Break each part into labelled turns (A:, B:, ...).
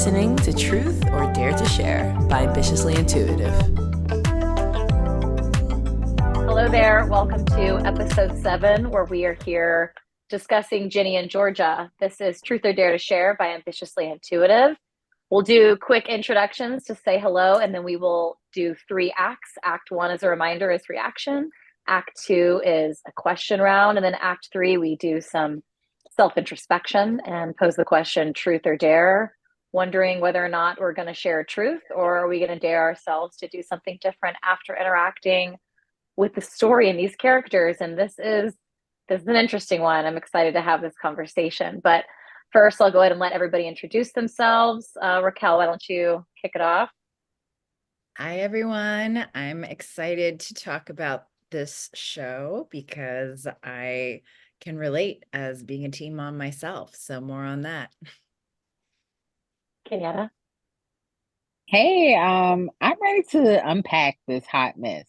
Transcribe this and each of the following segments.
A: listening to Truth or Dare to Share by Ambitiously Intuitive.
B: Hello there. Welcome to episode 7, where we are here discussing Ginny and Georgia. This is Truth or Dare to Share by Ambitiously Intuitive. We'll do quick introductions to say hello, and then we will do 3 acts. Act 1, as a reminder, is reaction. Act 2 is a question round. And then Act 3, we do some self-introspection and pose the question, truth or dare, wondering whether or not we're going to share truth, or are we going to dare ourselves to do something different after interacting with the story and these characters. And this is an interesting one. I'm excited to have this conversation. But first, I'll go ahead and let everybody introduce themselves. Raquel, why don't you kick it off?
C: Hi, everyone. I'm excited to talk about this show because I can relate as being a teen mom myself. So more on that.
B: Kenyatta?
D: Hey, I'm ready to unpack this hot mess.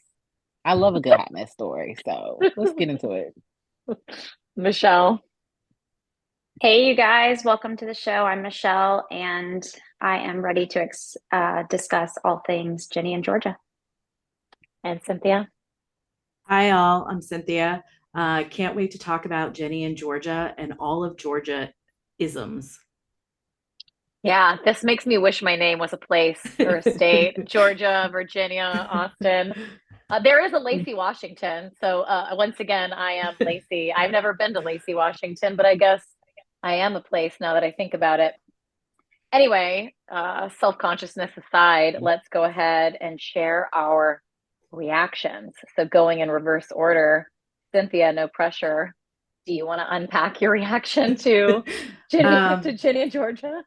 D: I love a good hot mess story, so let's get into it.
B: Michelle?
E: Hey, you guys, welcome to the show. I'm Michelle, and I am ready to discuss all things Ginny and Georgia.
B: And Cynthia?
F: Hi, all. I'm Cynthia. Can't wait to talk about Ginny and Georgia and all of Georgia isms.
B: Yeah, this makes me wish my name was a place or a state. Georgia, Virginia, Austin. There is a Lacey, Washington. So once again, I am Lacey. I've never been to Lacey, Washington, but I guess I am a place now that I think about it. Anyway, self-consciousness aside, let's go ahead and share our reactions. So going in reverse order, Cynthia, no pressure. Do you want to unpack your reaction to Ginny and Georgia?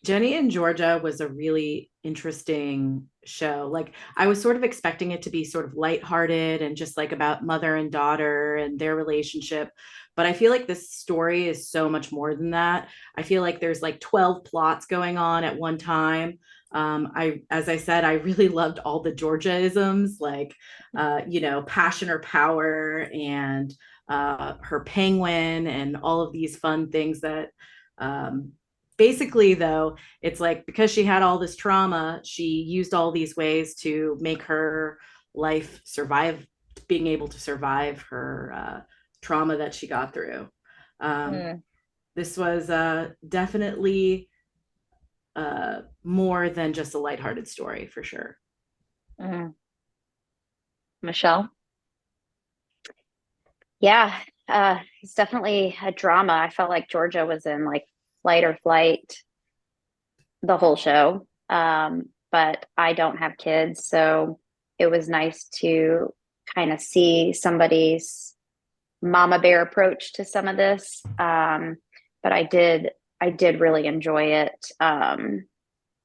F: Ginny and Georgia was a really interesting show. Like, I was sort of expecting it to be sort of lighthearted and just like about mother and daughter and their relationship. But I feel like this story is so much more than that. I feel like there's like 12 plots going on at one time. As I said, I really loved all the Georgia-isms, like, passion or power, and her penguin, and all of these fun things that, basically, though, it's like because she had all this trauma, she used all these ways to make her life survive, being able to survive her trauma that she got through. This was definitely more than just a lighthearted story, for sure.
B: Michelle?
E: Yeah, it's definitely a drama. I felt like Georgia was in like fight or flight the whole show. But I don't have kids, so it was nice to kind of see somebody's mama bear approach to some of this. But I did really enjoy it. And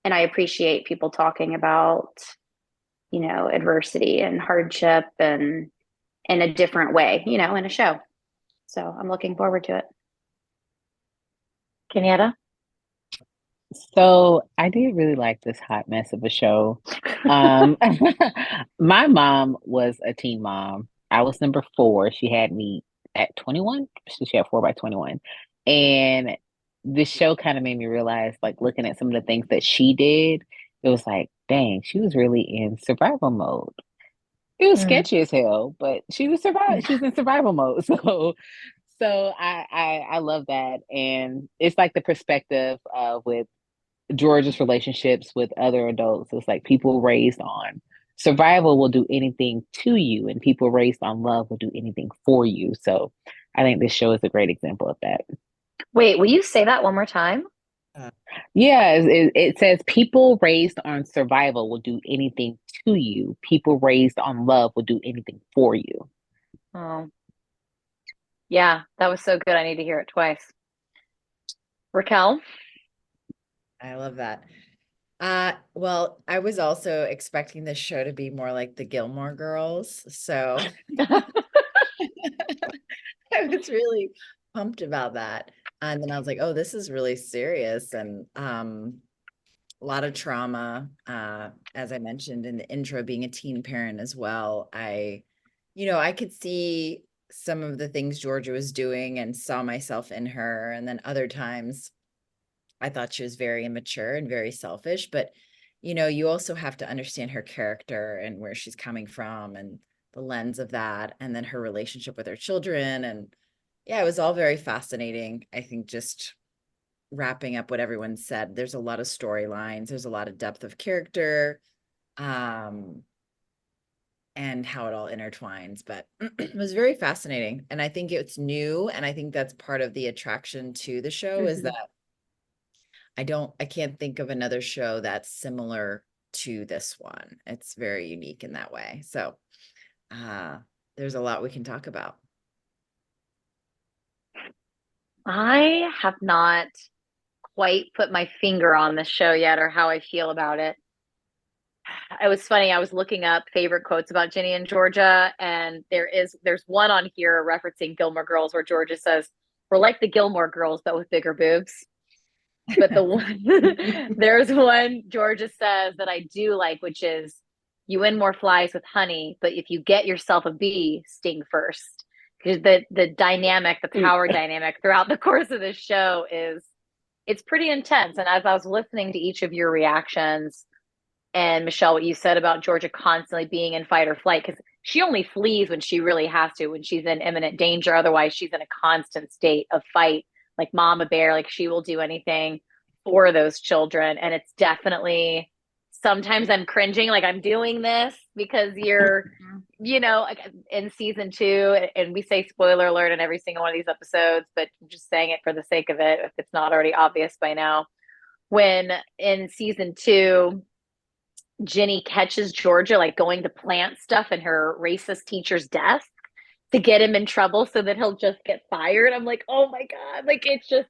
E: I appreciate people talking about, adversity and hardship and in a different way, in a show. So I'm looking forward to it.
B: Kenyatta?
D: So I did really like this hot mess of a show. My mom was a teen mom. I was number 4. She had me at 21. So she had 4 by 21. And this show kind of made me realize, like, looking at some of the things that she did, it was like, dang, she was really in survival mode. It was sketchy as hell, but she was in survival mode. So I love that. And it's like the perspective with George's relationships with other adults. It's like people raised on survival will do anything to you, and people raised on love will do anything for you. So I think this show is a great example of that.
B: Wait, will you say that one more time?
D: Yeah, it says people raised on survival will do anything to you. People raised on love will do anything for you.
B: Oh, yeah, that was so good. I need to hear it twice. Raquel?
C: I love that. Well, I was also expecting this show to be more like the Gilmore Girls. So I was really pumped about that. And then I was like, oh, this is really serious. And a lot of trauma, as I mentioned in the intro, being a teen parent as well. I could see some of the things Georgia was doing and saw myself in her. And then other times I thought she was very immature and very selfish, but you also have to understand her character and where she's coming from and the lens of that, and then her relationship with her children. And yeah, it was all very fascinating. I think just wrapping up what everyone said, there's a lot of storylines, there's a lot of depth of character, and how it all intertwines. But it was very fascinating. And I think it's new. And I think that's part of the attraction to the show is that I can't think of another show that's similar to this one. It's very unique in that way. So there's a lot we can talk about.
B: I have not quite put my finger on this show yet or how I feel about it. It was funny. I was looking up favorite quotes about Ginny and Georgia, and there's one on here referencing Gilmore Girls where Georgia says, "We're like the Gilmore Girls, but with bigger boobs." But the one there's one Georgia says that I do like, which is, "You win more flies with honey, but if you get yourself a bee, sting first." Because the dynamic, the power dynamic throughout the course of this show it's pretty intense. And as I was listening to each of your reactions, and Michelle, what you said about Georgia constantly being in fight or flight, because she only flees when she really has to, when she's in imminent danger. Otherwise, she's in a constant state of fight, like Mama Bear, like she will do anything for those children. And it's definitely, sometimes I'm cringing, like I'm doing this because you're, in season 2, and we say spoiler alert in every single one of these episodes, but I'm just saying it for the sake of it, if it's not already obvious by now. When in season 2, Ginny catches Georgia like going to plant stuff in her racist teacher's desk to get him in trouble so that he'll just get fired. I'm like, oh my God. Like, it's just,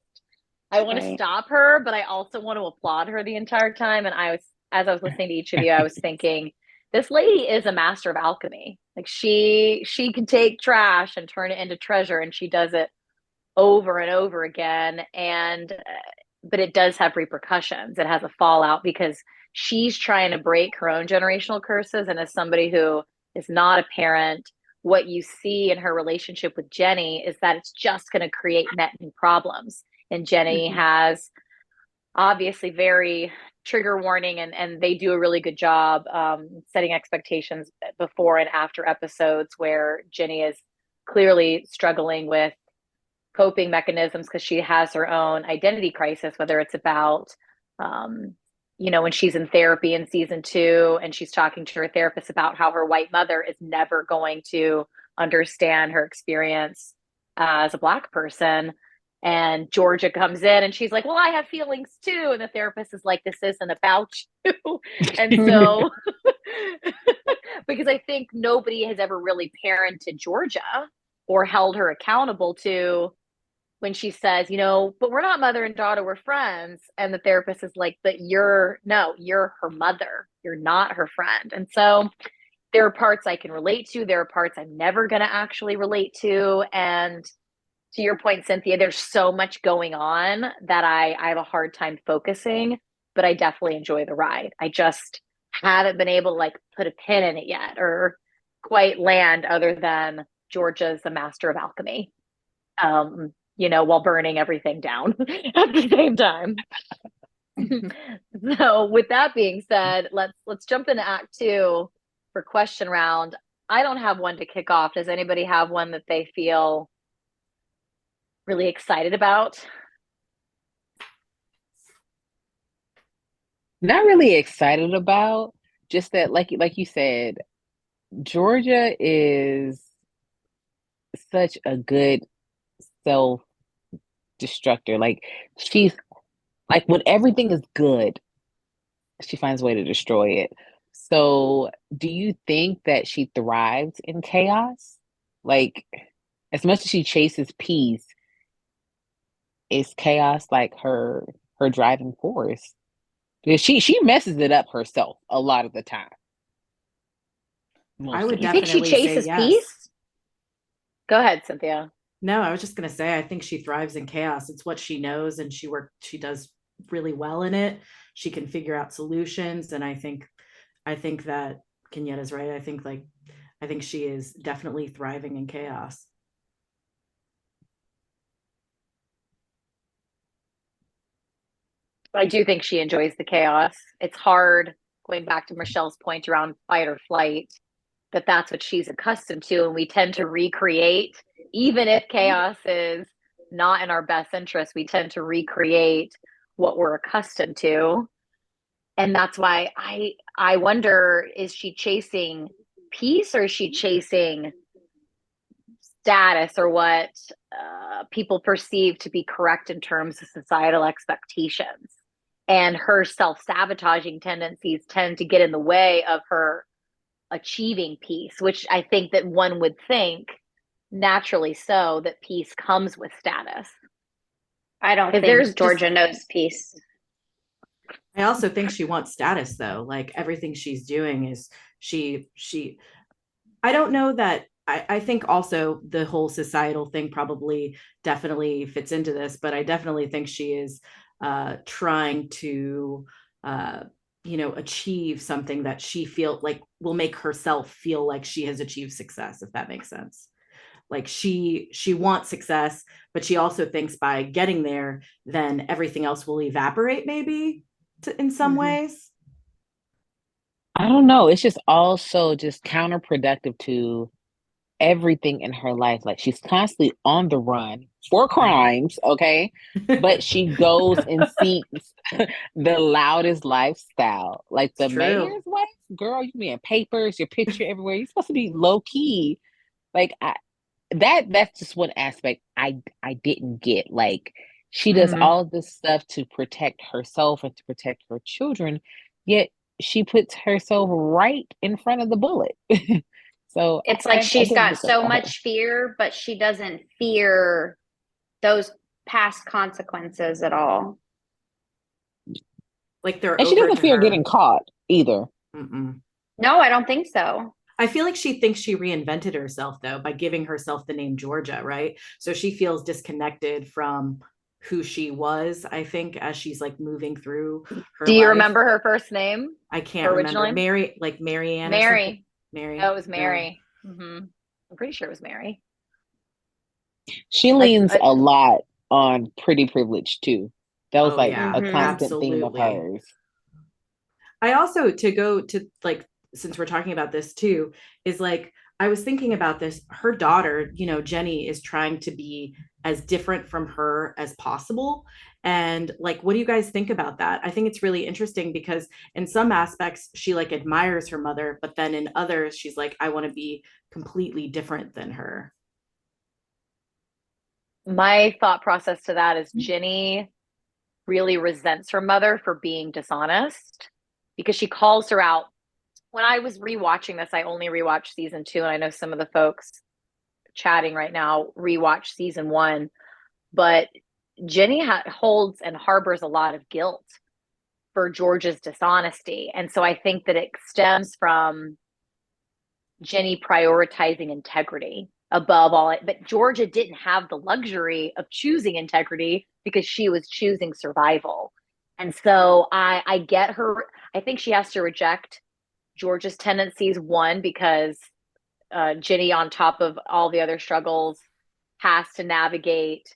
B: I want to stop her, but I also want to applaud her the entire time. And as I was listening to each of you, I was thinking, this lady is a master of alchemy. Like she can take trash and turn it into treasure, and she does it over and over again. And but it does have repercussions. It has a fallout because she's trying to break her own generational curses. And as somebody who is not a parent, what you see in her relationship with Jenny is that it's just going to create net new problems. And Jenny has obviously very trigger warning, and they do a really good job setting expectations before and after episodes where Jenny is clearly struggling with coping mechanisms because she has her own identity crisis, whether it's about when she's in therapy in season 2 and she's talking to her therapist about how her white mother is never going to understand her experience as a Black person. And Georgia comes in and she's like, well, I have feelings too. And the therapist is like, this isn't about you. And so, because I think nobody has ever really parented Georgia or held her accountable to when she says, but we're not mother and daughter, we're friends. And the therapist is like, but you're her mother. You're not her friend. And so there are parts I can relate to. There are parts I'm never going to actually relate to. And to your point, Cynthia, there's so much going on that I have a hard time focusing, but I definitely enjoy the ride. I just haven't been able to put a pin in it yet or quite land, other than Georgia's a master of alchemy. While burning everything down at the same time. So with that being said, let's jump into Act 2 for question round. I don't have one to kick off. Does anybody have one that they feel really excited about?
D: Not really excited about, just that like you said, Georgia is such a good self-destructor. Like she's like, when everything is good, she finds a way to destroy it. So do you think that she thrives in chaos? Like, as much as she chases peace, is chaos like her driving force? Because she messes it up herself a lot of the time.
F: I would
B: You think she
F: definitely
B: chases
F: say yes.
B: peace? Go ahead, Cynthia.
F: No, I was just going to say, I think she thrives in chaos. It's what she knows, and she does really well in it. She can figure out solutions. And I think that Kenyetta's right. I think she is definitely thriving in chaos.
B: I do think she enjoys the chaos. It's hard, going back to Michelle's point around fight or flight, that's what she's accustomed to. And we tend to recreate, even if chaos is not in our best interest, we tend to recreate what we're accustomed to. And that's why I wonder, is she chasing peace, or is she chasing status, or what people perceive to be correct in terms of societal expectations? And her self-sabotaging tendencies tend to get in the way of her achieving peace, which I think that one would think, naturally so, that peace comes with status.
E: I don't
B: 'Cause
E: think
B: there's
E: Georgia knows peace.
F: I also think she wants status though. Like everything she's doing is she I don't know that I think also the whole societal thing probably definitely fits into this, but I definitely think she is trying to achieve something that she feel like will make herself feel like she has achieved success, if that makes sense. Like she wants success, but she also thinks by getting there, then everything else will evaporate maybe in some ways.
D: I don't know. It's just also just counterproductive to everything in her life. Like she's constantly on the run for crimes, okay? But she goes and seeks the loudest lifestyle. Like the
F: It's true.
D: mayor's wife, girl, you be in papers, your picture everywhere. You're supposed to be low key. Like that's just one aspect I didn't get. Like she does
F: Mhm.
D: all this stuff to protect herself and to protect her children, yet she puts herself right in front of the bullet. So
E: It's
D: I
E: like she's
D: didn't
E: got
D: get that
E: so
D: about her.
E: much fear, but she doesn't fear those past consequences at all.
F: Like they're
D: And she
F: over
D: doesn't
F: to
D: fear
F: her.
D: getting caught either.
F: Mm-mm.
E: No, I don't think so.
F: I feel like she thinks she reinvented herself though by giving herself the name Georgia, right? So she feels disconnected from who she was, I think, as she's like moving through her
B: Do you
F: life.
B: remember her first name?
F: I can't
B: Her original
F: remember.
B: name?
F: Mary, like Marianne or something.
B: Mary.
F: Mary.
B: Oh, it was
F: Yeah.
B: Mary. I'm pretty sure it was Mary.
D: She leans a lot on pretty privilege too. That was
F: Oh
D: like
F: yeah,
D: a constant theme of
F: absolutely.
D: hers.
F: I also, to go to like, since we're talking about this too, is like, I was thinking about this. Her daughter, Jenny, is trying to be as different from her as possible. And like, what do you guys think about that? I think it's really interesting because in some aspects, she like admires her mother, but then in others, she's like, I want to be completely different than her.
B: My thought process to that is Ginny really resents her mother for being dishonest, because she calls her out. When I was rewatching this, I only rewatched season 2, and I know some of the folks chatting right now rewatched season 1, but Ginny holds and harbors a lot of guilt for George's dishonesty. And so I think that it stems from Ginny prioritizing integrity above all. But Georgia didn't have the luxury of choosing integrity because she was choosing survival. And so I get her. I think she has to reject Georgia's tendencies, one, because Ginny, on top of all the other struggles, has to navigate.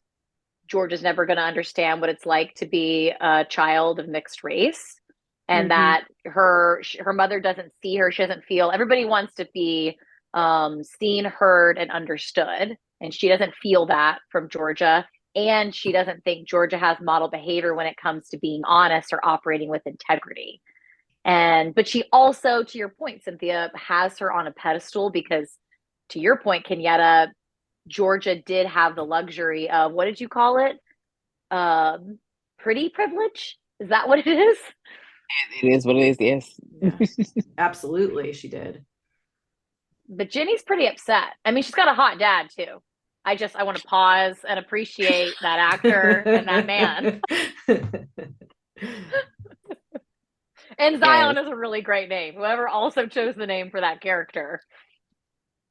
B: Georgia's never going to understand what it's like to be a child of mixed race, and that her mother doesn't see her. She doesn't feel. Everybody wants to be seen, heard, and understood, and she doesn't feel that from Georgia. And she doesn't think Georgia has model behavior when it comes to being honest or operating with integrity. But she also, to your point, Cynthia, has her on a pedestal because, to your point, Kenyatta, Georgia did have the luxury of, what did you call it? Pretty privilege? Is that what it is?
D: It is what it is, yes.
F: Yeah, absolutely, she did.
B: But Ginny's pretty upset. I mean, she's got a hot dad too. I want to pause and appreciate that actor and that man. And Zion is a really great name. Whoever also chose the name for that character.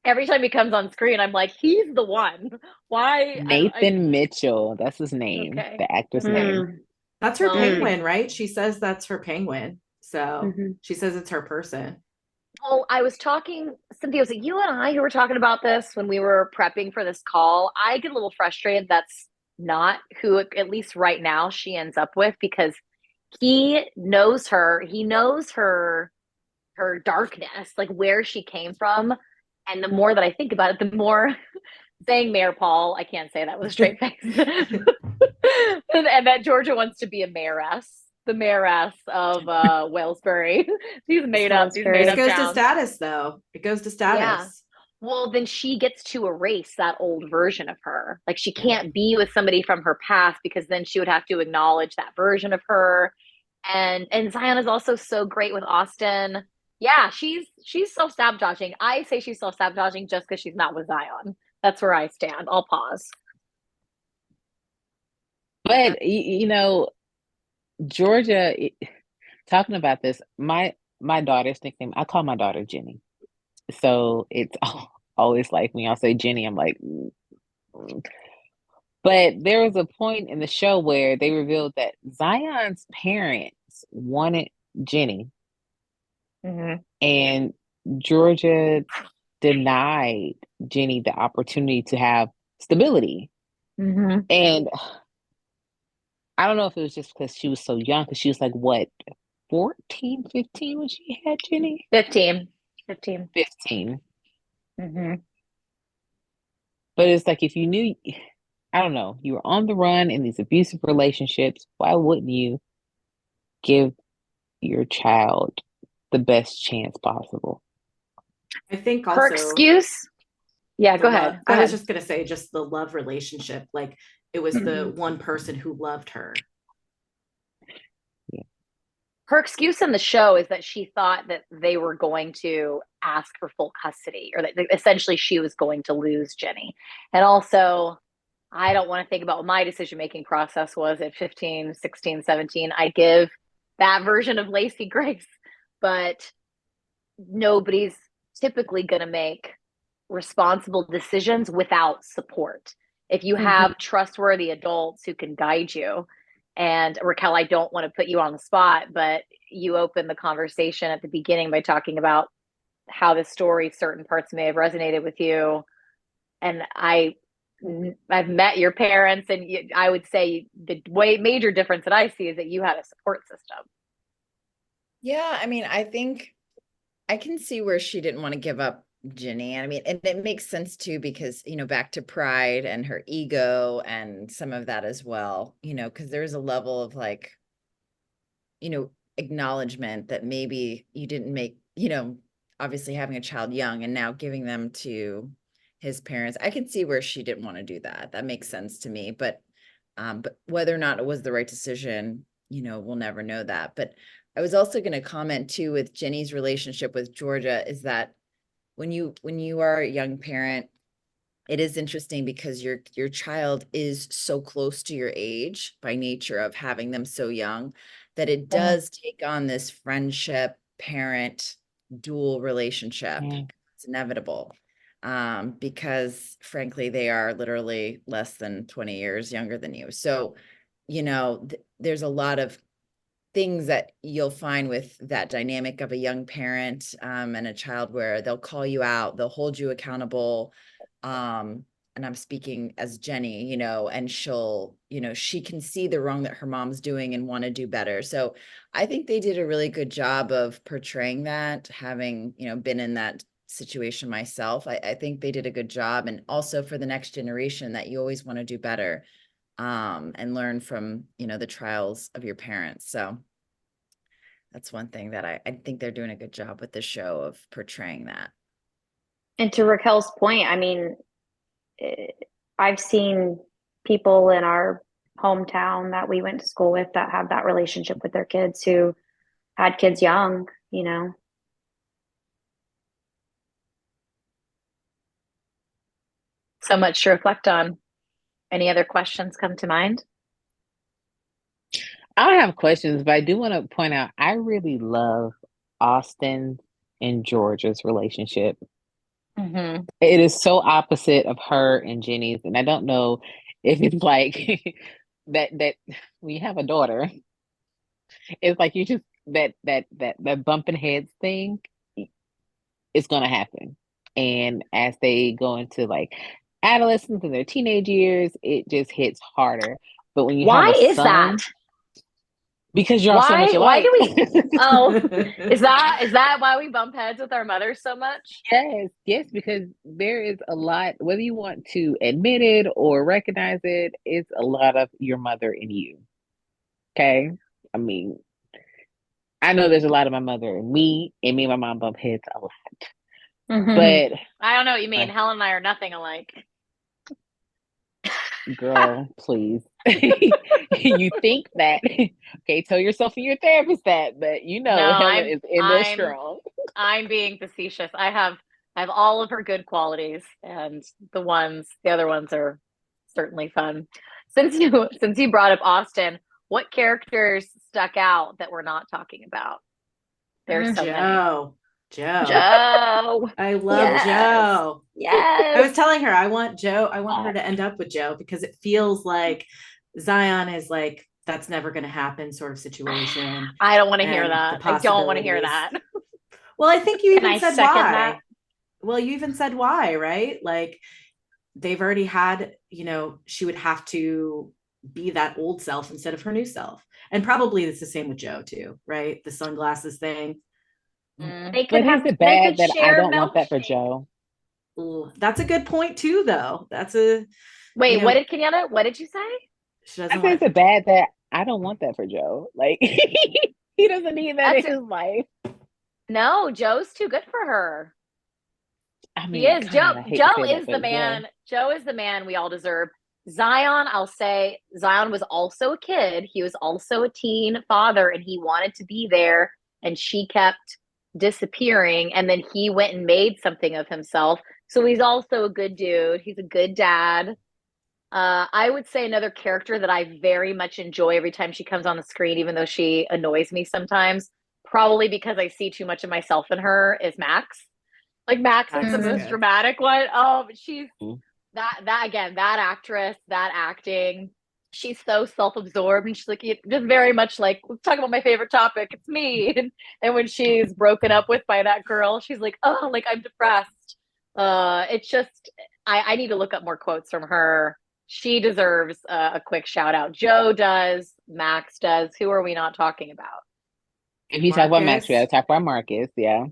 B: Every time he comes on screen, I'm like, he's the one. Why?
D: Nathan Mitchell, that's his name,
B: Okay.
D: the actor's name.
F: That's her penguin, right? She says that's her penguin. So she says it's her person.
B: Well, I was talking, Cynthia, was it you and I who were talking about this when we were prepping for this call? I get a little frustrated that's not who, at least right now, she ends up with, because he knows her. He knows her darkness, like where she came from. And the more that I think about it, the more saying Mayor Paul, I can't say that with a straight face. And that Georgia wants to be a mayoress, the mayoress of Whalesbury. These made up
F: This goes to
B: towns.
F: status, though. It goes to status.
B: Yeah. Well, then she gets to erase that old version of her. Like she can't be with somebody from her past because then she would have to acknowledge that version of her. And Zion is also so great with Austin. Yeah, she's self-sabotaging. I say she's self-sabotaging just because she's not with Zion. That's where I stand. I'll pause.
D: But Georgia, talking about this, my daughter's nickname, I call my daughter Ginny. So it's always like when y'all say Ginny, I'm like, But there was a point in the show where they revealed that Zion's parents wanted Ginny, and Georgia denied Ginny the opportunity to have stability. And I don't know if it was just because she was so young, because she was like, what, 14, 15 when she had Ginny?
B: 15.
D: 15. But it's like, if you knew, I don't know, you were on the run in these abusive relationships, why wouldn't you give your child the best chance possible?
F: I think also
B: her excuse. Yeah, go ahead.
F: I was just going to say, just the love relationship. Like it was the one person who loved her.
B: Her excuse in the show is that she thought that they were going to ask for full custody, or that essentially she was going to lose Ginny. And also, I don't want to think about what my decision-making process was at 15, 16, 17. I give that version of Lacey grace, but nobody's typically going to make responsible decisions without support. If you have trustworthy adults who can guide you, and Raquel, I don't want to put you on the spot, but you opened the conversation at the beginning by talking about how the story, certain parts may have resonated with you. And I've met your parents, and I would say the major difference that I see is that you had a support system.
C: Yeah, I mean, I think I can see where she didn't want to give up Ginny. I mean, and it makes sense too, because, back to pride and her ego and some of that as well, because there's a level of like, acknowledgement that maybe you didn't make, obviously having a child young and now giving them to his parents. I can see where she didn't want to do that. That makes sense to me. But whether or not it was the right decision, we'll never know that. But I was also going to comment too with Ginny's relationship with Georgia is that when you are a young parent, it is interesting because your child is so close to your age by nature of having them so young that it does take on this friendship, parent, dual relationship. It's inevitable because frankly, they are literally less than 20 years younger than you. So, there's a lot of things that you'll find with that dynamic of a young parent and a child where they'll call you out, they'll hold you accountable. And I'm speaking as Jenny, and she'll, she can see the wrong that her mom's doing and want to do better. So I think they did a really good job of portraying that, having, been in that situation myself. I think they did a good job. And also for the next generation that you always want to do better and learn from, the trials of your parents. So that's one thing that I think they're doing a good job with the show of portraying that.
E: And to Raquel's point, I mean, I've seen people in our hometown that we went to school with that have that relationship with their kids who had kids young,
B: So much to reflect on. Any other questions come to mind?
D: I don't have questions, but I do want to point out, I really love Austin and Georgia's relationship. It is so opposite of her and Ginny's, and I don't know if it's like that when you have a daughter, it's like you just that bumping heads thing is gonna happen. And as they go into like adolescence and their teenage years, it just hits harder. But when you have
B: Why
D: a
B: is
D: son,
B: that?
D: Because you're all so much
B: Why
D: alike.
B: do we? Oh, is that why we bump heads with our mothers so much?
D: Yes, because there is a lot, whether you want to admit it or recognize it, it's a lot of your mother in you. Okay? I mean, I know there's a lot of my mother in me, and me and my mom bump heads a lot. But
B: I don't know what you mean. Helen and I are nothing alike.
D: girl, please. You think that. Okay, tell yourself and your therapist that, but you know
B: No,
D: Helen is in there strong.
B: I'm being facetious. I have all of her good qualities, and the other ones are certainly fun. Since you brought up Austin, what characters stuck out that we're not talking about? There's so many.
F: Joe.
B: Joe.
F: I love
B: Yes.
F: Joe.
B: Yes.
F: I was telling her I want her to end up with Joe because it feels like Zion is like, that's never going to happen sort of situation.
B: I don't want to hear
F: And
B: that.
F: the
B: I don't want to hear
F: possibilities.
B: that.
F: Well, I think you
B: Can I
F: even said
B: second
F: why.
B: that?
F: Well, you even said why, right? Like they've already had, she would have to be that old self instead of her new self. And probably it's the same with Joe too, right? The sunglasses thing.
B: They
D: But
B: could
D: is it bad that I
B: share
D: don't want that for
B: milkshake.
D: Joe?
F: Ooh, that's a good point too, though.
B: Wait, what did Kenyatta? What did you say?
F: She
D: I
F: doesn't
D: say,
F: want
D: is it bad that I don't want that for Joe? Like he doesn't need that in his life.
B: No, Joe's too good for her.
D: I mean,
B: He is.
D: God, I hate to
B: Joe
D: say that,
B: is the
D: but
B: man. Joe is the man we all deserve. Zion, I'll say, Zion was also a kid. He was also a teen father, and he wanted to be there, and she kept disappearing. And then he went and made something of himself. So he's also a good dude. He's a good dad. I would say another character that I very much enjoy every time she comes on the screen, even though she annoys me sometimes, probably because I see too much of myself in her, is Max. Like Max is the most dramatic one. Oh, but she's that again, that actress, that acting. She's so self-absorbed, and she's like just very much like, let's talk about my favorite topic. It's me. And when she's broken up with by that girl, she's like, oh, like I'm depressed. It's just I need to look up more quotes from her. She deserves a quick shout out. Joe does. Max does. Who are we not talking about?
D: if you talk about Max, we gotta talk about Marcus. Yeah.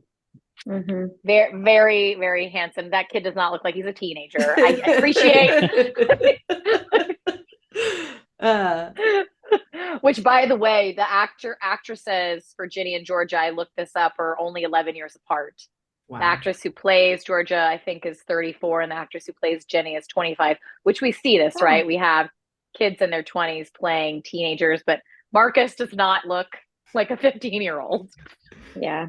B: Mm-hmm. Very, very, very handsome. That kid does not look like he's a teenager. I appreciate. Which, by the way, the actresses for Ginny and Georgia, I looked this up, are only 11 years apart. Wow. The actress who plays Georgia, I think, is 34, and the actress who plays Jenny is 25, which we see this, right? We have kids in their 20s playing teenagers, but Marcus does not look like a 15-year-old.
E: Yeah.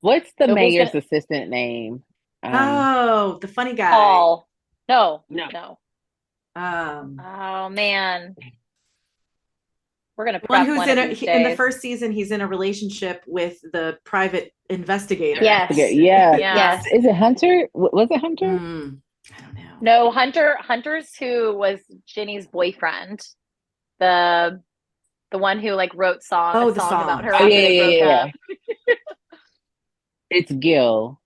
D: What's the mayor's assistant name?
F: The funny guy.
B: Paul. No.
F: Oh
B: man. We're gonna prep
F: one who's
B: one
F: in the first season. He's in a relationship with the private investigator.
B: Yes.
D: Yes. Is it Hunter? Was it Hunter?
F: I don't know.
B: No, Hunter's who was Ginny's boyfriend. The one who like wrote songs about her.
D: Oh yeah. It's Gil.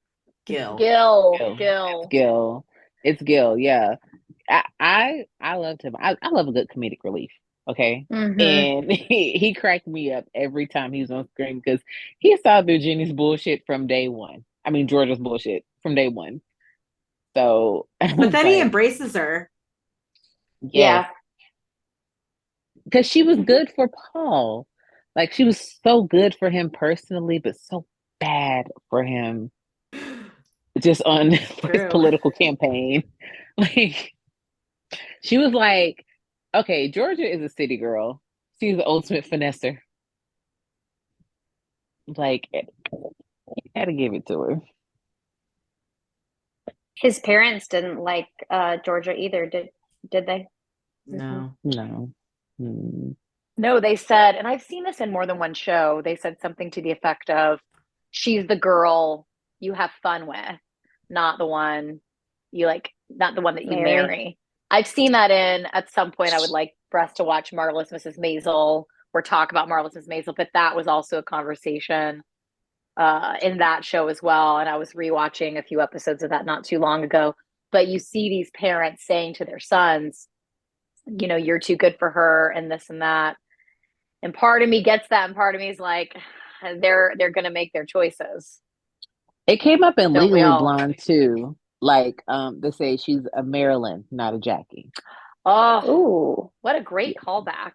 D: It's Gil. Yeah. I loved him. I love a good comedic relief. Okay. Mm-hmm. And he cracked me up every time he was on screen because he saw through Ginny's bullshit from day one. I mean, Georgia's bullshit from day one. So,
F: but then he embraces her.
D: Yes. Yeah. Because she was good for Paul. Like, she was so good for him personally, but so bad for him just on his political campaign. Like, she was like, okay, Georgia is a city girl. She's the ultimate finesser. Like, you had to give it to her.
E: His parents didn't like Georgia either, did they?
F: No.
B: No, they said, and I've seen this in more than one show, they said something to the effect of, she's the girl you have fun with, not the one that you marry. I've seen that at some point, I would like for us to watch Marvelous Mrs. Maisel or talk about Marvelous Mrs. Maisel, but that was also a conversation in that show as well. And I was rewatching a few episodes of that not too long ago. But you see these parents saying to their sons, you're too good for her and this and that. And part of me gets that, and part of me is like, they're gonna make their choices.
D: It came up in
B: Don't we
D: Legally
B: all?
D: Blonde too. Like, they say she's a Marilyn, not a Jackie.
B: Oh,
E: Ooh.
B: what a great callback.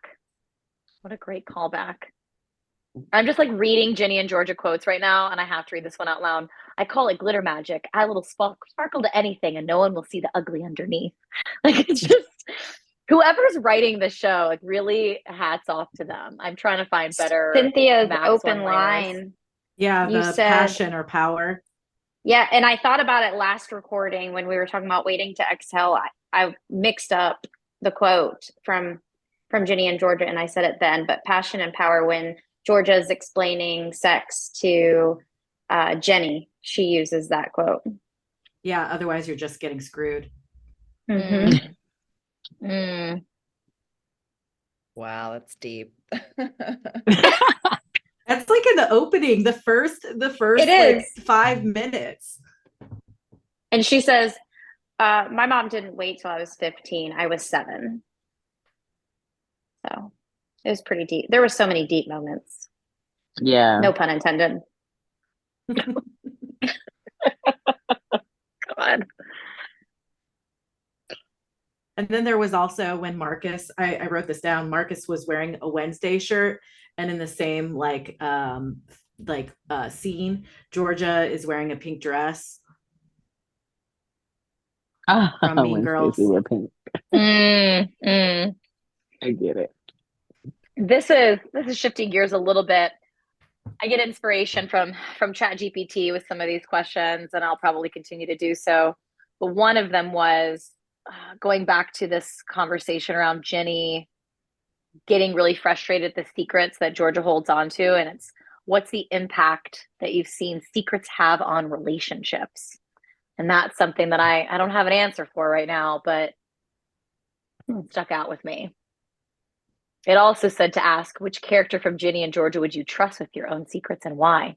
B: What a great callback. I'm just like reading Ginny and Georgia quotes right now, and I have to read this one out loud. I call it glitter magic. Add a little sparkle to anything, and no one will see the ugly underneath. Like, it's just whoever's writing the show, like, really hats off to them. I'm trying to find better
E: Cynthia's
B: Max
E: open
B: one-liners.
E: line.
F: Yeah,
E: You
F: the
E: said-
F: passion or power.
E: Yeah, and I thought about it last recording when we were talking about waiting to exhale. I mixed up the quote from Ginny and Georgia, and I said it then. But passion and power, when Georgia's explaining sex to Jenny, she uses that quote.
F: Yeah, otherwise you're just getting screwed.
E: Mhm.
B: Mm.
C: Wow, that's deep.
F: That's like in the opening, the first
E: It
F: like
E: is.
F: 5 minutes.
E: And she says, my mom didn't wait till I was 15. I was 7. So it was pretty deep. There were so many deep moments.
D: Yeah.
E: No pun intended.
B: God.
F: And then there was also when Marcus, I wrote this down, Marcus was wearing a Wednesday shirt, and in the same scene, Georgia is wearing a pink dress from Mean
D: When
F: Girls.
D: Stacey wore pink.
B: Mm, mm.
D: I get it.
B: This is shifting gears a little bit. I get inspiration from ChatGPT with some of these questions, and I'll probably continue to do so. But one of them was going back to this conversation around Ginny getting really frustrated at the secrets that Georgia holds on to, and it's what's the impact that you've seen secrets have on relationships? And that's something that I don't have an answer for right now, but it stuck out with me. It also said to ask which character from Ginny and Georgia would you trust with your own secrets and why?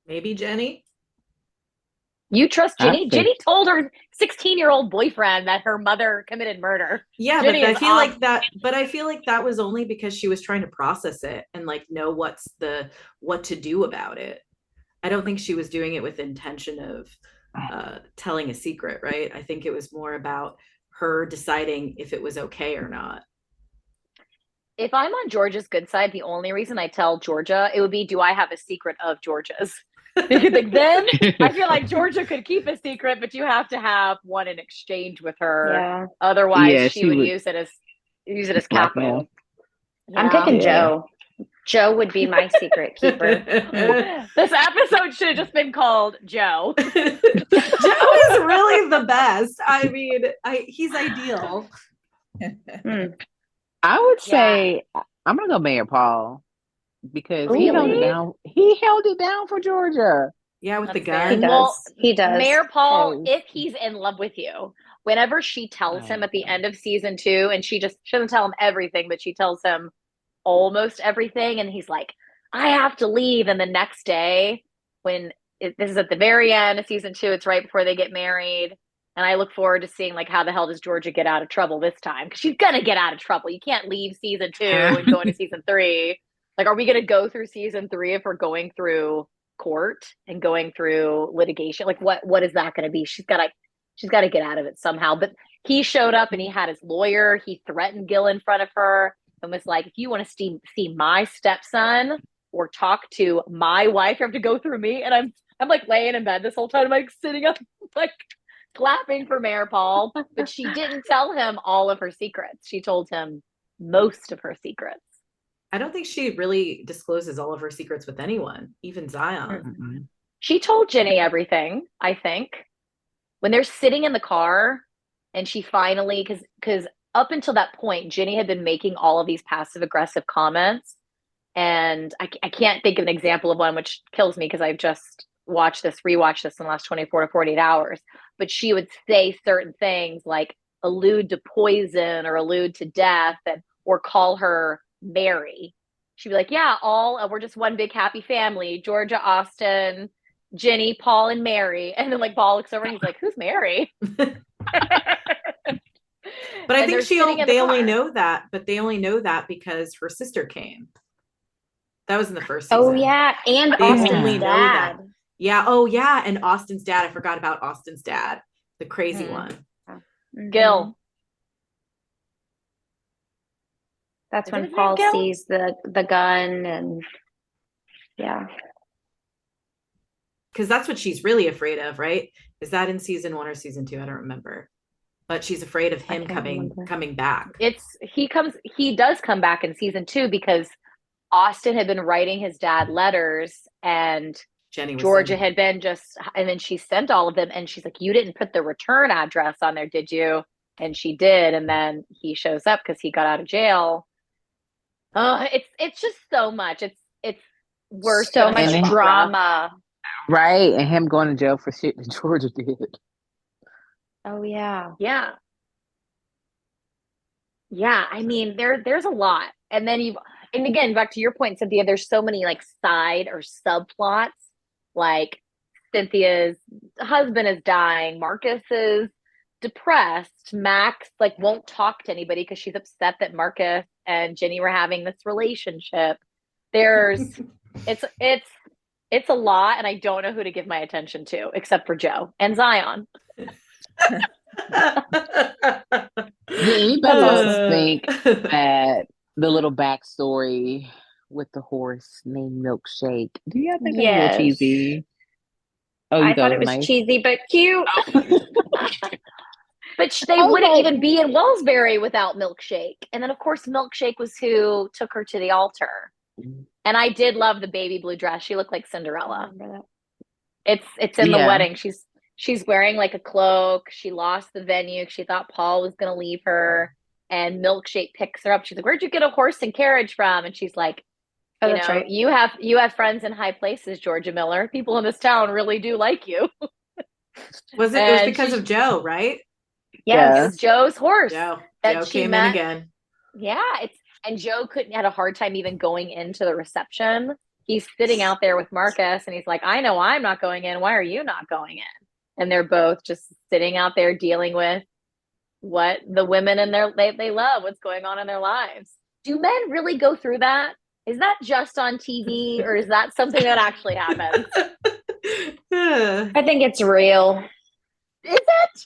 F: Maybe Jenny.
B: You trust
D: I
B: Ginny?
D: think-
B: Ginny told her 16-year-old boyfriend that her mother committed murder.
F: Yeah,
B: Ginny
F: but I
B: is
F: feel
B: off.
F: like that. But I feel like that was only because she was trying to process it and like know what to do about it. I don't think she was doing it with intention of telling a secret, right? I think it was more about her deciding if it was okay or not.
B: If I'm on Georgia's good side, the only reason I tell Georgia, it would be, do I have a secret of Georgia's? Because like, then I feel like Georgia could keep a secret, but you have to have one in exchange with her.
E: Yeah.
B: Otherwise,
D: Yeah,
B: she
D: she
B: would
D: would-
B: use it as
D: Blackmail.
B: capital.
E: I'm
B: Yeah.
E: picking
D: Yeah.
E: Joe. Joe would be my secret keeper.
B: This episode should have just been called Joe.
F: Joe is really the best. I mean, he's ideal.
D: I would say I'm gonna go Mayor Paul because he held it
B: Really?
D: down. He held it down for Georgia.
F: Yeah, with the
B: That's fair.
E: He
F: gun.
E: does.
B: Well,
E: He does.
B: Mayor Paul,
D: Oh.
B: if he's in love with you, whenever she tells him at the end of season 2, and she doesn't tell him everything, but she tells him almost everything, and he's like, I have to leave. And the next day, this is at the very end of season 2, it's right before they get married. And I look forward to seeing like how the hell does Georgia get out of trouble this time? Because she's gonna get out of trouble. You can't leave season 2 and go into season 3. Like, are we gonna go through season 3 if we're going through court and going through litigation? Like, what is that gonna be? She's gotta get out of it somehow. But he showed up and he had his lawyer. He threatened Gil in front of her and was like, if you want to see my stepson or talk to my wife, you have to go through me. And I'm like laying in bed this whole time, like sitting up, like clapping for Mayor Paul. But she didn't tell him all of her secrets. She told him most of her secrets.
F: I don't think she really discloses all of her secrets with anyone, even Zion.
B: She told Ginny everything, I think. When they're sitting in the car and she finally, because up until that point, Ginny had been making all of these passive aggressive comments. And I can't think of an example of one, which kills me because I've just rewatched this in the last 24 to 48 hours. But she would say certain things like allude to poison or allude to death or call her Mary. She'd be like, yeah, we're just one big happy family. Georgia, Austin, Ginny, Paul, and Mary. And then like Paul looks over and he's like, who's Mary?
F: But I
B: And
F: think
B: they're sitting in the
F: they only
B: car.
F: know that, but they only know that because her sister came. That was in the first season.
E: Oh yeah, and
F: They
E: Austin's
F: only know that.
E: dad.
F: Yeah. Oh yeah. And Austin's dad. I forgot about Austin's dad, the crazy
B: Mhm.
F: one.
E: Mhm.
B: Gil.
E: That's
B: Is
E: when
B: his name
E: Paul
B: Gil?
E: sees the gun, and yeah.
F: Because that's what she's really afraid of, right? Is that in season 1 or season 2? I don't remember. But she's afraid of him
E: can't remember.
F: coming back.
B: He does come back in season 2 because Austin had been writing his dad letters, and
F: Jenny was
B: Georgia
F: sending.
B: had been and then she sent all of them, and she's like, you didn't put the return address on there, did you? And she did, and then he shows up because he got out of jail. Oh, it's just so much. It's worse
E: So
B: than a
E: much
B: soap opera.
E: drama.
D: Right. And him going to jail for shit that Georgia did.
E: Oh yeah.
B: Yeah. Yeah, I mean, there's a lot. And again, back to your point, Cynthia, there's so many like side or subplots. Like Cynthia's husband is dying, Marcus is depressed, Max like won't talk to anybody because she's upset that Marcus and Ginny were having this relationship. It's a lot, and I don't know who to give my attention to except for Joe and Zion.
D: You better also think that the little backstory with the horse named Milkshake. Do y'all think that was a little
E: Yes.
D: cheesy? Oh, you
E: I thought
D: it
E: it
D: was
E: was
D: nice?
E: cheesy but cute.
B: But they
D: I was
B: wouldn't
D: like-
B: even be in Wellsbury without Milkshake. And then, of course, Milkshake was who took her to the altar. And I did love the baby blue dress. She looked like
E: I
B: Cinderella.
E: remember that.
B: It's in the
D: Yeah.
B: wedding. She's wearing like a cloak. She lost the venue. She thought Paul was going to leave her. And Milkshake picks her up. She's like, "Where'd you get a horse and carriage from?" And she's like,
E: Oh,
B: "You
E: that's
B: know,
E: right.
B: you have friends in high places, Georgia Miller. People in this town really do like you."
F: It was
B: And
F: because
B: she-
F: of Joe, right?
B: Yes,
D: Yeah.
B: it was Joe's horse.
F: Joe
B: that she
F: came
B: met.
F: in again.
B: Yeah, and Joe had a hard time even going into the reception. He's sitting out there with Marcus, and he's like, "I know I'm not going in. Why are you not going in?" And they're both just sitting out there dealing with what the women in they love, what's going on in their lives. Do men really go through that? Is that just on TV, or is that something that actually happens?
E: I think it's real.
B: Is it?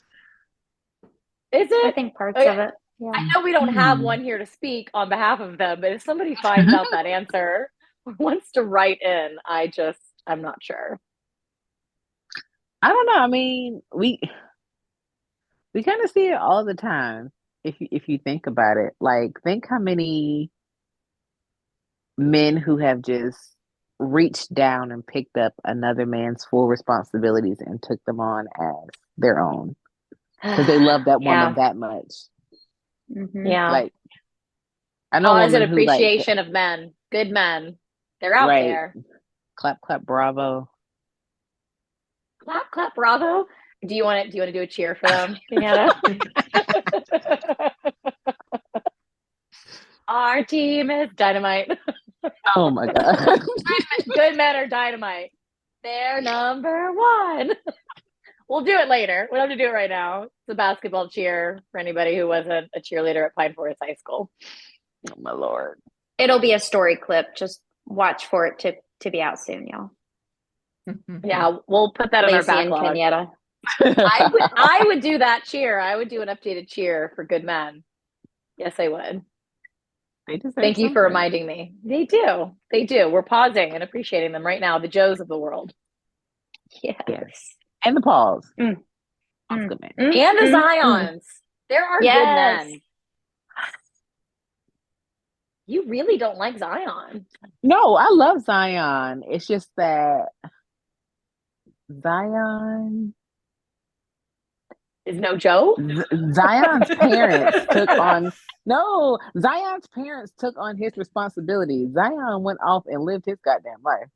B: Is
E: I
B: it?
E: think parts
B: Okay.
E: of it. Yeah.
B: I know we don't have one here to speak on behalf of them, but if somebody finds out that answer or wants to write in, I'm not sure.
D: I don't know. I mean, we kind of see it all the time. If you think about it, like think how many men who have just reached down and picked up another man's full responsibilities and took them on as their own because they love that woman that much.
E: Mhm.
B: Yeah.
D: Like I know a
B: Pause and
D: woman who like
B: appreciation of men. Good men. They're out
D: right.
B: there.
D: Clap, clap, bravo.
B: Clap, clap, bravo. Do you want to do a cheer for them, Kenyatta? Our team is dynamite.
D: Oh my god.
B: Good men are dynamite. They're number one. We'll do it later. We don't have to do it right now. It's a basketball cheer for anybody who wasn't a cheerleader at Pine Forest High School.
D: Oh my lord.
E: It'll be a story clip. Just watch for it to be out soon, y'all.
B: Yeah, we'll put that in our
E: Lacey and
B: backlog.
E: Kenyatta.
B: I would do that cheer. I would do an updated cheer for good men. Yes, I would. Thank you for reminding me. They do. They do. We're pausing and appreciating them right now, the Joes of the world.
E: Yes.
D: And the pause.
E: Mm.
D: That's
E: Mm.
D: good, man.
E: Mm,
B: And the
E: mm, mm.
B: Zions. There are
E: Yes.
B: good men. You really don't like Zion.
D: No, I love Zion. It's just that Zion
B: Is no Joe?
D: Zion's parents Zion's parents took on his responsibility. Zion went off and lived his goddamn life.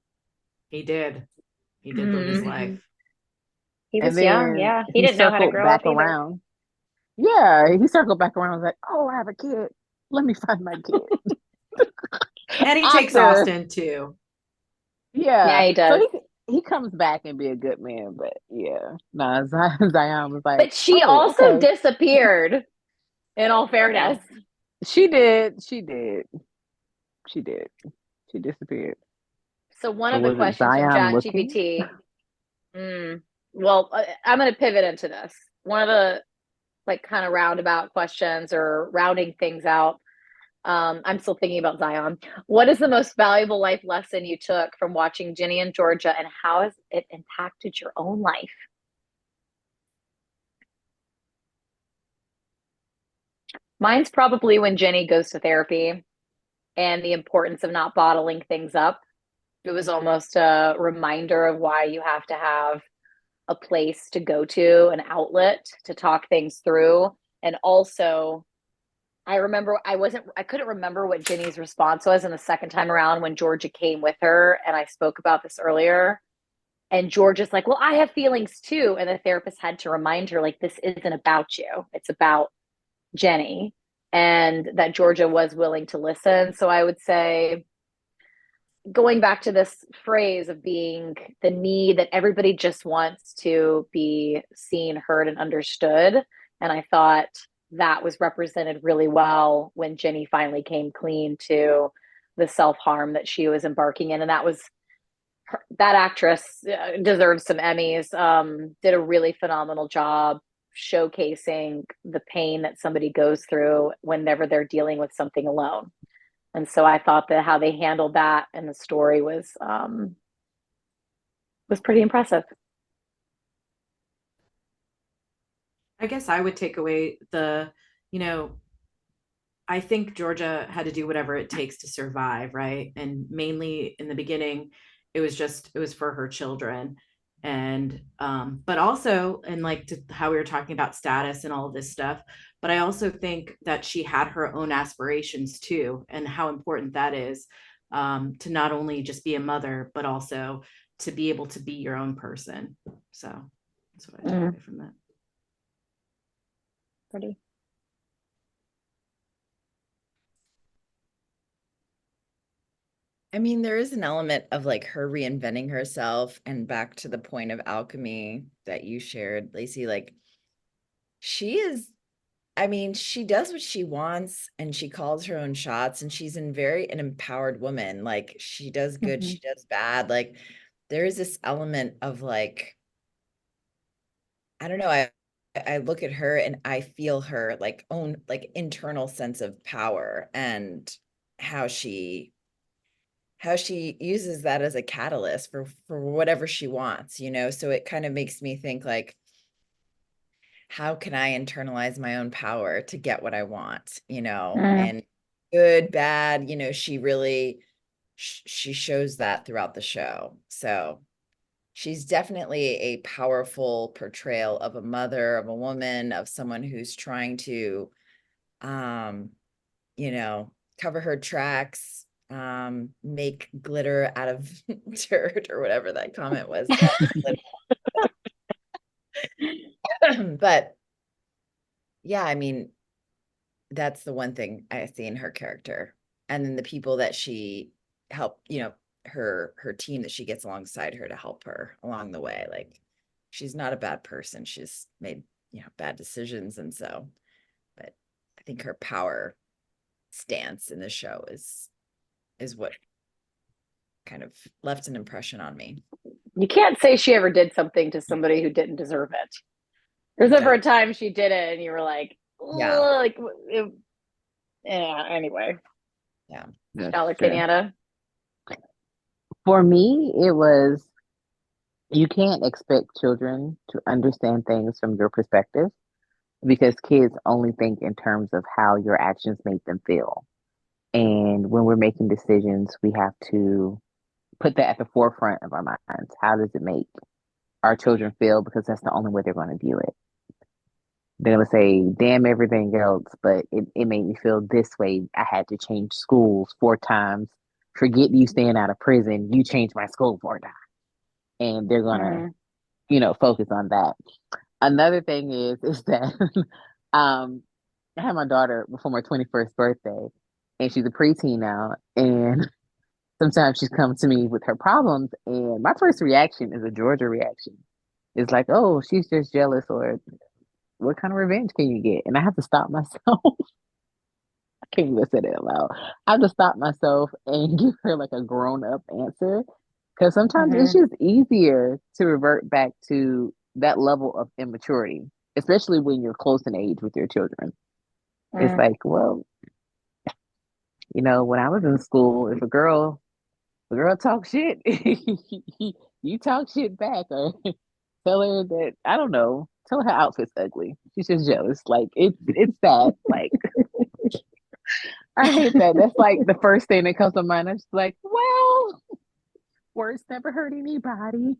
F: He did live his
B: Mhm.
F: life.
E: He was
D: And
E: young.
D: then
E: Yeah. He didn't know how to
D: circled
E: grow
D: back
E: up either.
D: around. Yeah, he circled back around and was like, "Oh, I have a kid. Let me find my kid."
F: And he takes
D: After-
F: Austin too.
B: Yeah, he does.
D: So he comes back and be a good man, but yeah. Nah, Zion was like,
B: But she
D: "Oh,
B: also
D: okay."
B: disappeared. In all fairness.
D: She did. She did. She did. She disappeared.
B: So one
D: Or
B: of the
D: was it
B: questions from
D: Zion looking?
B: ChatGPT, well, I'm going to pivot into this. One of the like kind of roundabout questions or rounding things out. I'm still thinking about Zion. What is the most valuable life lesson you took from watching Ginny and Georgia, and how has it impacted your own life? Mine's probably when Ginny goes to therapy and the importance of not bottling things up. It was almost a reminder of why you have to have a place to go to, an outlet to talk things through. And also, I couldn't remember what Ginny's response was in the second time around when Georgia came with her. And I spoke about this earlier. And Georgia's like, well, I have feelings too. And the therapist had to remind her, like, this isn't about you, it's about Jenny. And that Georgia was willing to listen. So I would say, going back to this phrase of being the need that everybody just wants to be seen, heard, and understood. And I thought that was represented really well when Jenny finally came clean to the self-harm that she was embarking in. And that actress deserves some Emmys, did a really phenomenal job showcasing the pain that somebody goes through whenever they're dealing with something alone. And so I thought that how they handled that in the story was pretty impressive.
F: I guess I would take away I think Georgia had to do whatever it takes to survive, right? And mainly in the beginning, it was for her children. And but also, and like how we were talking about status and all of this stuff, but I also think that she had her own aspirations too, and how important that is, to not only just be a mother, but also to be able to be your own person. So that's what I took away from that.
B: Pretty.
C: I mean, there is an element of like her reinventing herself, and back to the point of alchemy that you shared, Lacey, like I mean, she does what she wants and she calls her own shots, and she's an empowered woman. Like she does good, she does bad. Like there is this element of like, I don't know, I look at her and I feel her like own like internal sense of power, and how she uses that as a catalyst for whatever she wants, so it kind of makes me think like, how can I internalize my own power to get what I want, and good, bad, she really she shows that throughout the show. So she's definitely a powerful portrayal of a mother, of a woman, of someone who's trying to cover her tracks, make glitter out of dirt, or whatever that comment was. But yeah, I mean, that's the one thing I see in her character. And then the people that she helped, her team that she gets alongside her to help her along the way. Like, she's not a bad person. She's made, bad decisions. And so, but I think her power stance in the show is what kind of left an impression on me.
B: You can't say she ever did something to somebody who didn't deserve it. There's never a time she did it and you were like,
C: yeah,
B: like, yeah. Anyway,
C: yeah.
B: Dollar Kenyatta.
D: For me, it was, you can't expect children to understand things from your perspective, because kids only think in terms of how your actions make them feel. And when we're making decisions, we have to put that at the forefront of our minds. How does it make our children feel? Because that's the only way they're going to view it. They're going to say, damn everything else, but it made me feel this way. I had to change schools 4 times. Forget you staying out of prison. You changed my school 4 times. And they're going to, focus on that. Another thing is that I had my daughter before my 21st birthday, and she's a preteen now. And sometimes she's come to me with her problems, and my first reaction is a Georgia reaction. It's like, oh, she's just jealous, or what kind of revenge can you get? And I have to stop myself. I can't even say that out loud. I have to stop myself and give her like a grown up answer. Because sometimes it's just easier to revert back to that level of immaturity, especially when you're close in age with your children. It's like, well, when I was in school, if a girl talks shit, you talk shit back or tell her that, I don't know, tell her her outfit's ugly. She's just jealous. Like it's that. Like I hate that. That's like the first thing that comes to mind. I'm just like, well, words never hurt anybody.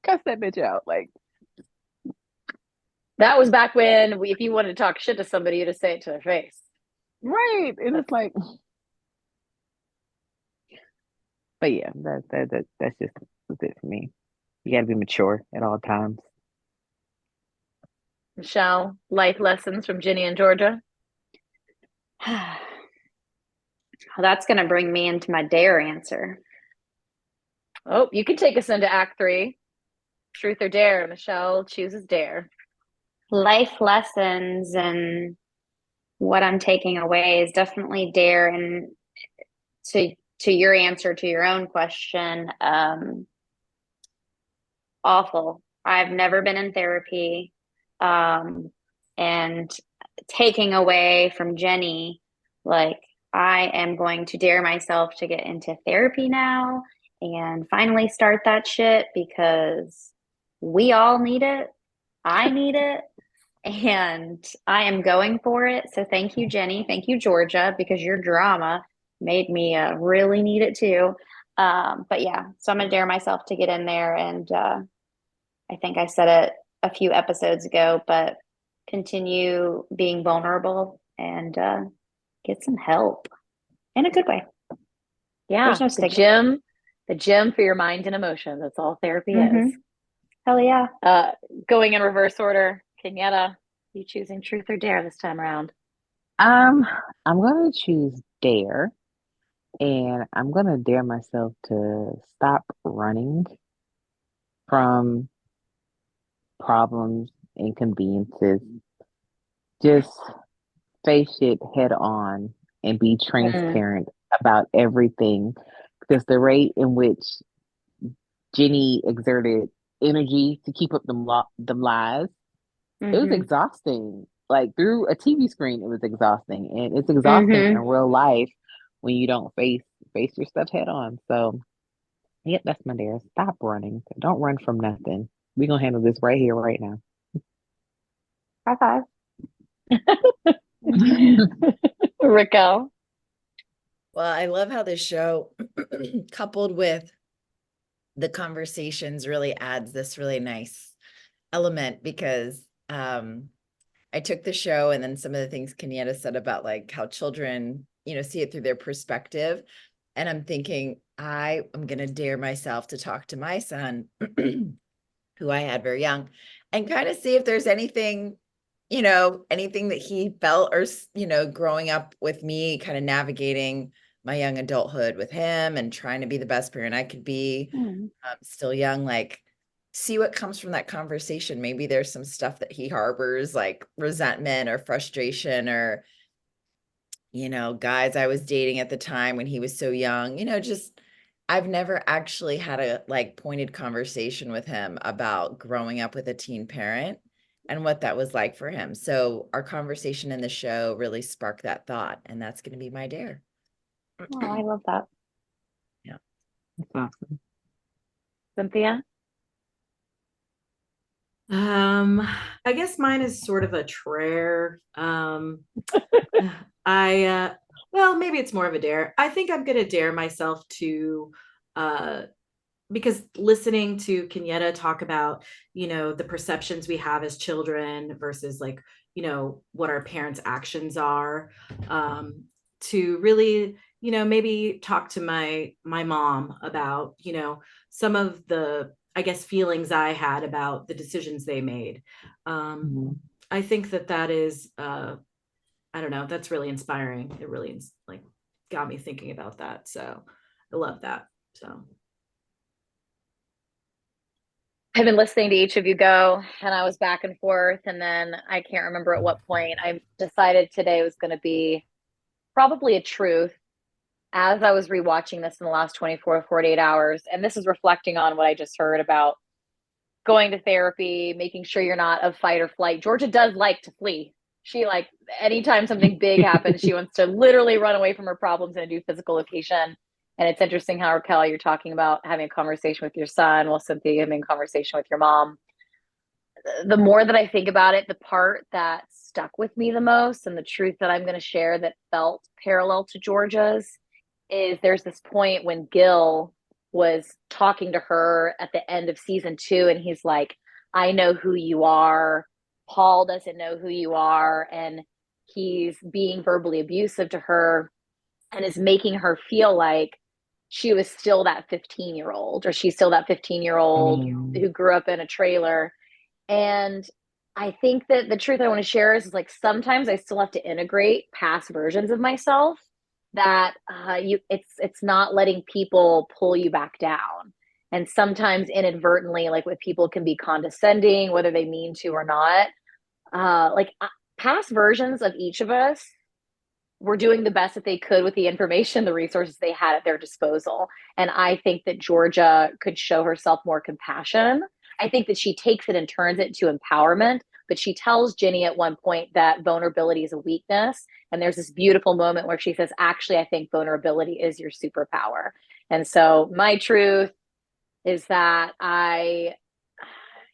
D: Cuss that bitch out. Like
B: That was back when if you wanted to talk shit to somebody, you just say it to their face.
D: right. And it's like, but yeah, that's just it for me. You got to be mature at all times.
B: Michelle, life lessons from Ginny and Georgia.
E: Well, that's going to bring me into my dare answer.
B: Oh, you can take us into Act 3. Truth or dare. Michelle chooses dare.
E: Life lessons and what I'm taking away is definitely dare. And to your answer to your own question, awful. I've never been in therapy. And taking away from Jenny, like I am going to dare myself to get into therapy now and finally start that shit because we all need it. I need it. And I am going for it. So thank you, Jenny. Thank you, Georgia, because your drama made me really need it too. But yeah, so I'm going to dare myself to get in there. And I think I said it a few episodes ago, but continue being vulnerable and get some help in a good way.
B: Yeah,
E: There's no stigma.
B: the gym for your mind and emotions. That's all therapy
E: Mhm.
B: is.
E: Hell yeah.
B: Going in reverse order, Kenyatta, you choosing truth or dare this time around?
D: I'm gonna choose dare, and I'm gonna dare myself to stop running from problems, inconveniences. Just face it head on and be transparent about everything. Because the rate in which Ginny exerted energy to keep up them lies, it was exhausting. Like through a TV screen, it was exhausting, and it's exhausting in real life when you don't face your stuff head on. So, yep, that's my dare. Stop running. Don't run from nothing. We're gonna handle this right here, right now.
E: High five.
B: Rico.
C: Well, I love how this show, coupled with the conversations, really adds this really nice element because I took the show and then some of the things Kenyatta said about like how children, see it through their perspective. And I'm thinking, I am going to dare myself to talk to my son, who I had very young, and kind of see if there's anything, anything that he felt or, growing up with me, kind of navigating my young adulthood with him and trying to be the best parent I could be, still young, like see what comes from that conversation. Maybe there's some stuff that he harbors, like resentment or frustration or, guys I was dating at the time when he was so young, just I've never actually had a like pointed conversation with him about growing up with a teen parent and what that was like for him. So our conversation in the show really sparked that thought, and that's going to be my dare.
E: Oh, I love that.
C: Yeah.
D: That's awesome.
B: Cynthia?
F: I guess mine is sort of a prayer. Well, maybe it's more of a dare. I think I'm going to dare myself to, because listening to Kenyatta talk about, the perceptions we have as children versus like, what our parents' actions are, to really, maybe talk to my mom about, some of the, I guess, feelings I had about the decisions they made. I think that is, I don't know, that's really inspiring. It really like got me thinking about that. So I love that. So
B: I've been listening to each of you go, and I was back and forth, and then I can't remember at what point I decided today was going to be probably a truth as I was rewatching this in the last 24 to 48 hours. And this is reflecting on what I just heard about going to therapy, making sure you're not of fight or flight. Georgia does like to flee. She like anytime something big happens, she wants to literally run away from her problems in a new physical location. And it's interesting how, Raquel, you're talking about having a conversation with your son, while Cynthia having a conversation with your mom. The more that I think about it, the part that stuck with me the most and the truth that I'm going to share that felt parallel to Georgia's is there's this point when Gil was talking to her at the end of season 2, and he's like, I know who you are. Paul doesn't know who you are. And he's being verbally abusive to her and is making her feel like she was still that 15-year-old, or she's still that 15-year-old who grew up in a trailer. And I think that the truth I want to share is like sometimes I still have to integrate past versions of myself that it's not letting people pull you back down. And sometimes inadvertently, like with people can be condescending, whether they mean to or not. Past versions of each of us were doing the best that they could with the information, the resources they had at their disposal. And I think that Georgia could show herself more compassion. I think that she takes it and turns it to empowerment, but she tells Ginny at one point that vulnerability is a weakness. And there's this beautiful moment where she says, actually, I think vulnerability is your superpower. And so my truth is that I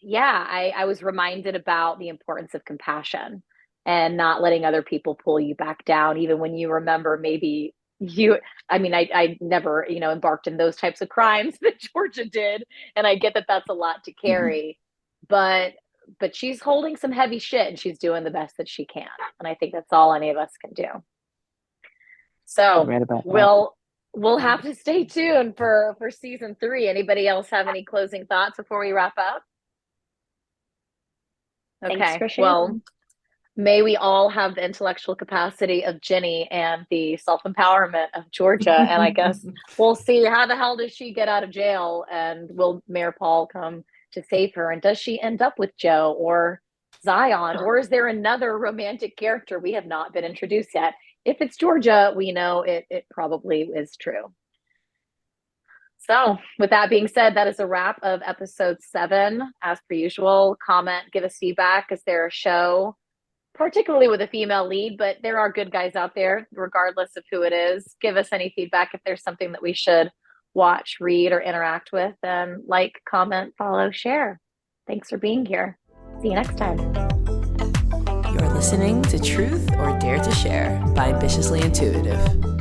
B: was reminded about the importance of compassion and not letting other people pull you back down, even when you remember maybe I never, embarked in those types of crimes that Georgia did. And I get that that's a lot to carry, but she's holding some heavy shit and she's doing the best that she can. And I think that's all any of us can do. So we'll have to stay tuned for season 3. Anybody else have any closing thoughts before we wrap up? Okay.
E: Thanks for sharing.
B: Well, may we all have the intellectual capacity of Ginny and the self-empowerment of Georgia. And I guess we'll see, how the hell does she get out of jail? And will Mayor Paul come to save her? And does she end up with Joe or Zion? Or is there another romantic character we have not been introduced yet? If it's Georgia, we know it probably is true. So with that being said, that is a wrap of episode 7. As per usual, comment, give us feedback. Is there a show, particularly with a female lead, but there are good guys out there, regardless of who it is? Give us any feedback if there's something that we should watch, read, or interact with. And like, comment, follow, share. Thanks for being here. See you next time.
A: You're listening to Truth or Dare to Share by Ambitiously Intuitive.